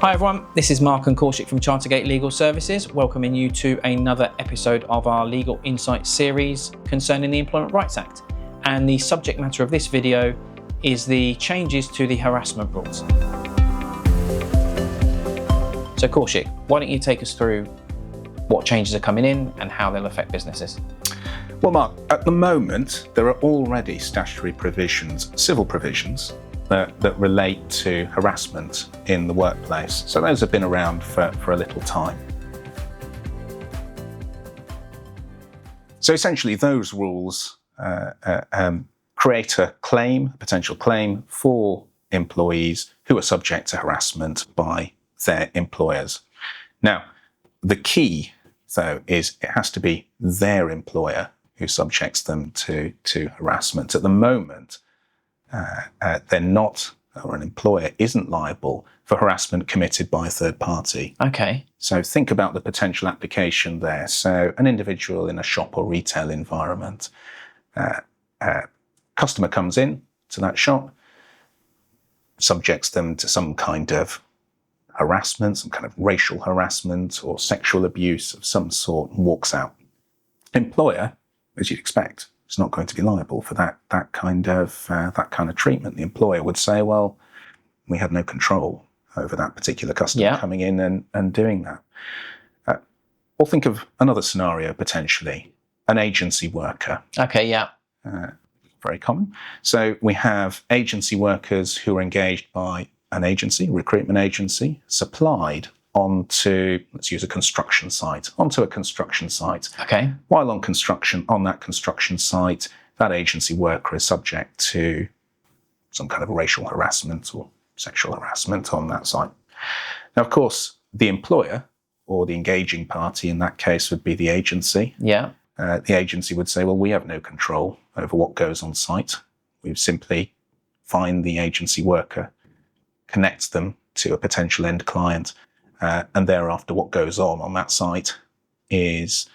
Hi everyone, this is Mark and Korshik from Chartergate Legal Services, welcoming you to another episode of our Legal Insights series concerning the Employment Rights Act. And the subject matter of this video is the changes to the harassment rules. So Korshik, why don't you take us through what changes are coming in and how they'll affect businesses? Well, Mark, at the moment, there are already statutory provisions, civil provisions, that relate to harassment in the workplace. So those have been around for a little time. So essentially, those rules create a potential claim for employees who are subject to harassment by their employers. Now, the key, though, is it has to be their employer who subjects them to harassment. At the moment, they're not, or an employer isn't liable for harassment committed by a third party. Okay. So think about the potential application there. So an individual in a shop or retail environment, customer comes in to that shop, subjects them to some kind of harassment, some kind of racial harassment or sexual abuse of some sort, and walks out. Employer, as you'd expect, is not going to be liable for that kind of treatment. The employer would say, well, we had no control over that particular customer coming in and doing that. Or think of another scenario, potentially, an agency worker. Okay, yeah. Very common. So we have agency workers who are engaged by an agency, recruitment agency, supplied onto, let's use a construction site, Okay. While on that construction site, that agency worker is subject to some kind of racial harassment or sexual harassment on that site. Now, of course, the employer or the engaging party in that case would be the agency. Yeah. The agency would say, well, we have no control over what goes on site. We simply find the agency worker, connect them to a potential end client, and thereafter what goes on that site is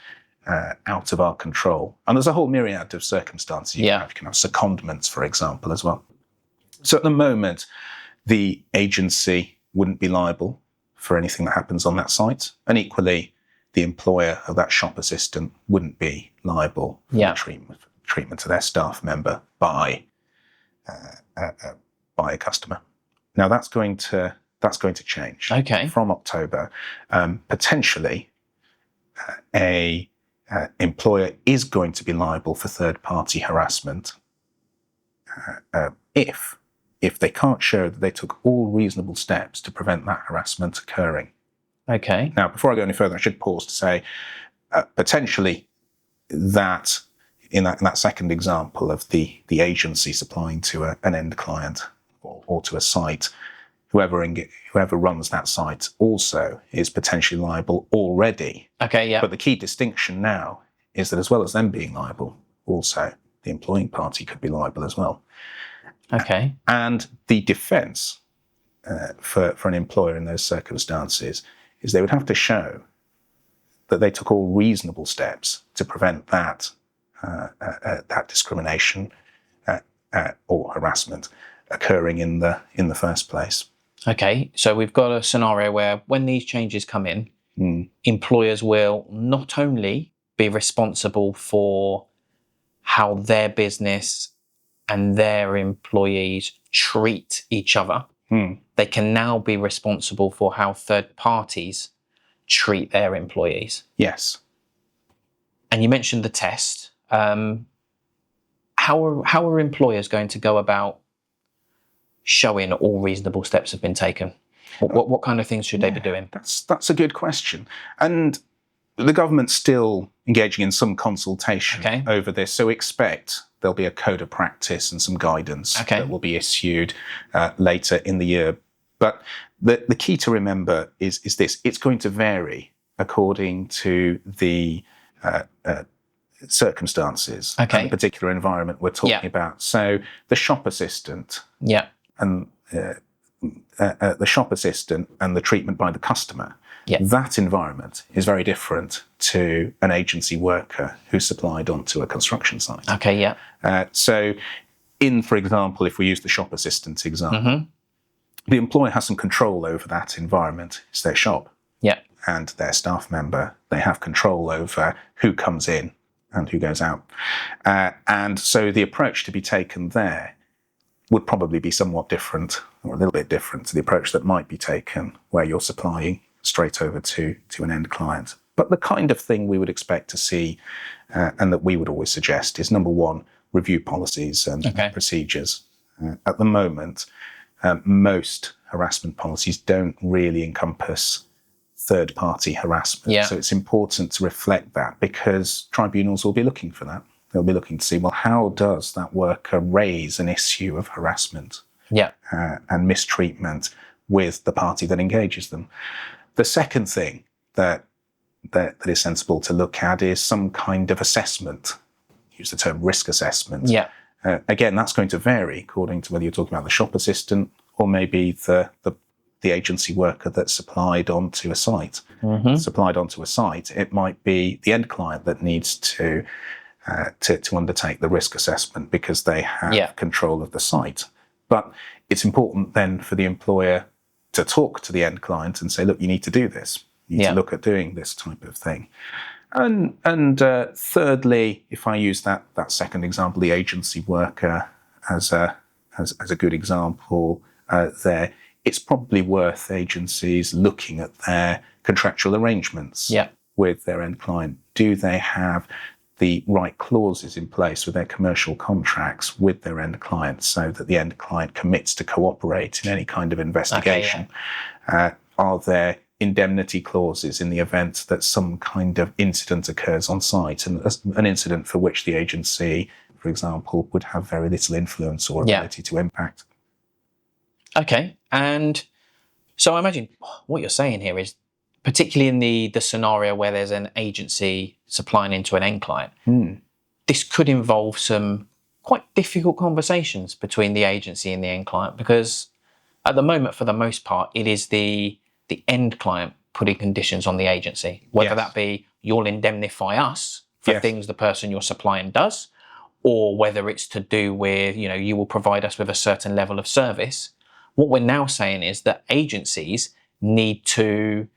out of our control. And there's a whole myriad of circumstances. You can have secondments, for example, as well. So at the moment, the agency wouldn't be liable for anything that happens on that site. And equally, the employer of that shop assistant wouldn't be liable for the treatment of their staff member by a customer. Now that's going to change. Okay. From October. Potentially, a employer is going to be liable for third-party harassment if they can't show that they took all reasonable steps to prevent that harassment occurring. Okay. Now, before I go any further, I should pause to say, potentially, that in that second example of the agency supplying to an end client or to a site, whoever runs that site also is potentially liable already. Okay, yeah. But the key distinction now is that as well as them being liable, also the employing party could be liable as well. Okay. And the defence for an employer in those circumstances is they would have to show that they took all reasonable steps to prevent that discrimination or harassment occurring in the first place. Okay, so we've got a scenario where when these changes come in, employers will not only be responsible for how their business and their employees treat each other, they can now be responsible for how third parties treat their employees. Yes. And you mentioned the test. How are employers going to go about showing all reasonable steps have been taken? What kind of things should they be doing? That's a good question. And the government's still engaging in some consultation over this, so expect there'll be a code of practice and some guidance that will be issued later in the year. But the key to remember is this: it's going to vary according to the circumstances and the particular environment we're talking about. So the shop assistant and the shop assistant and the treatment by the customer, that environment is very different to an agency worker who's supplied onto a construction site. So for example, if we use the shop assistant example, the employer has some control over that environment. It's their shop. Yeah. And their staff member, they have control over who comes in and who goes out. And so the approach to be taken there would probably be somewhat different, or a little bit different to the approach that might be taken where you're supplying straight over to an end client. But the kind of thing we would expect to see, and that we would always suggest, is number one, review policies and procedures. At the moment, most harassment policies don't really encompass third-party harassment. Yeah. So it's important to reflect that, because tribunals will be looking for that. They'll be looking to see, well, how does that worker raise an issue of harassment and mistreatment with the party that engages them? The second thing that is sensible to look at is some kind of assessment. Use the term risk assessment. Yeah. Again, that's going to vary according to whether you're talking about the shop assistant or maybe the agency worker that's supplied onto a site. Supplied onto a site, it might be the end client that needs to undertake the risk assessment because they have control of the site. But it's important then for the employer to talk to the end client and say, look, you need to do this. You need to look at doing this type of thing. And thirdly, if I use that second example, the agency worker as a good example there, it's probably worth agencies looking at their contractual arrangements with their end client. Do they have the right clauses in place with their commercial contracts with their end client so that the end client commits to cooperate in any kind of investigation? Are there indemnity clauses in the event that some kind of incident occurs on site, and an incident for which the agency, for example, would have very little influence or ability to impact? Okay. And so I imagine what you're saying here is, particularly in the scenario where there's an agency supplying into an end client, this could involve some quite difficult conversations between the agency and the end client, because at the moment, for the most part, it is the end client putting conditions on the agency, whether that be you'll indemnify us for things the person you're supplying does, or whether it's to do with, you will provide us with a certain level of service. What we're now saying is that agencies need to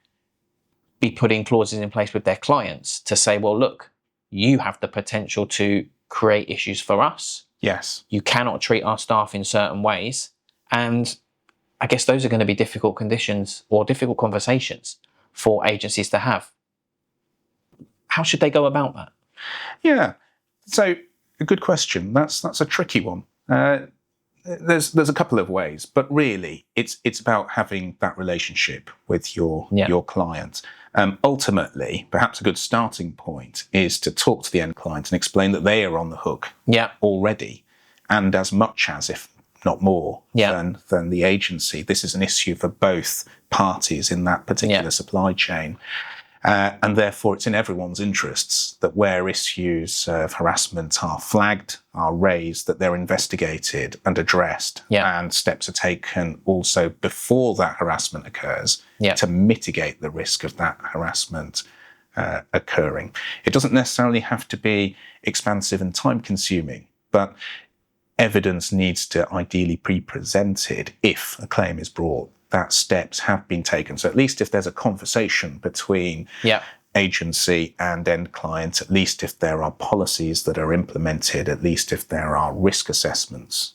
be putting clauses in place with their clients to say, well, look, you have the potential to create issues for us. Yes. You cannot treat our staff in certain ways. And I guess those are going to be difficult conditions or difficult conversations for agencies to have. How should they go about that? Yeah. So a good question. That's a tricky one. There's a couple of ways, but really it's about having that relationship with your client. Ultimately, perhaps a good starting point is to talk to the end client and explain that they are on the hook already, and as much as, if not more, than the agency. This is an issue for both parties in that particular supply chain. And therefore, it's in everyone's interests that where issues of harassment are flagged, are raised, that they're investigated and addressed, and steps are taken also before that harassment occurs to mitigate the risk of that harassment occurring. It doesn't necessarily have to be expansive and time-consuming, but evidence needs to ideally be presented if a claim is brought, that steps have been taken. So at least if there's a conversation between agency and end client, at least if there are policies that are implemented, at least if there are risk assessments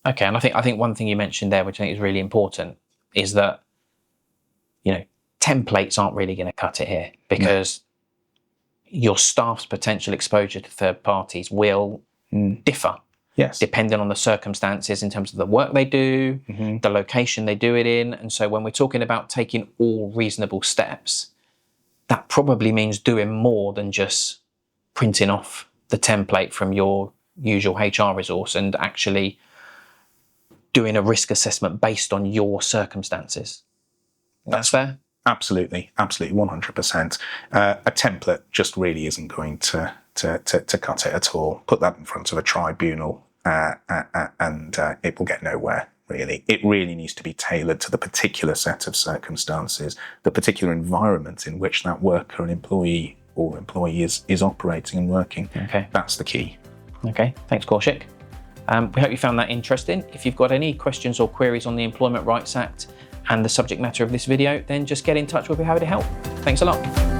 Okay, and I think one thing you mentioned there, which I think is really important, is that, you know, templates aren't really going to cut it here, because your staff's potential exposure to third parties will differ. Yes. Depending on the circumstances in terms of the work they do, the location they do it in. And so when we're talking about taking all reasonable steps, that probably means doing more than just printing off the template from your usual HR resource and actually doing a risk assessment based on your circumstances. That's fair? Absolutely, 100%. A template just really isn't going to cut it at all. Put that in front of a tribunal and it will get nowhere, really. It really needs to be tailored to the particular set of circumstances, the particular environment in which that worker and employee or employee is operating and working. Okay. That's the key. Okay, thanks, Kaushik. We hope you found that interesting. If you've got any questions or queries on the Employment Rights Act and the subject matter of this video, then just get in touch. We'll be happy to help. Thanks a lot.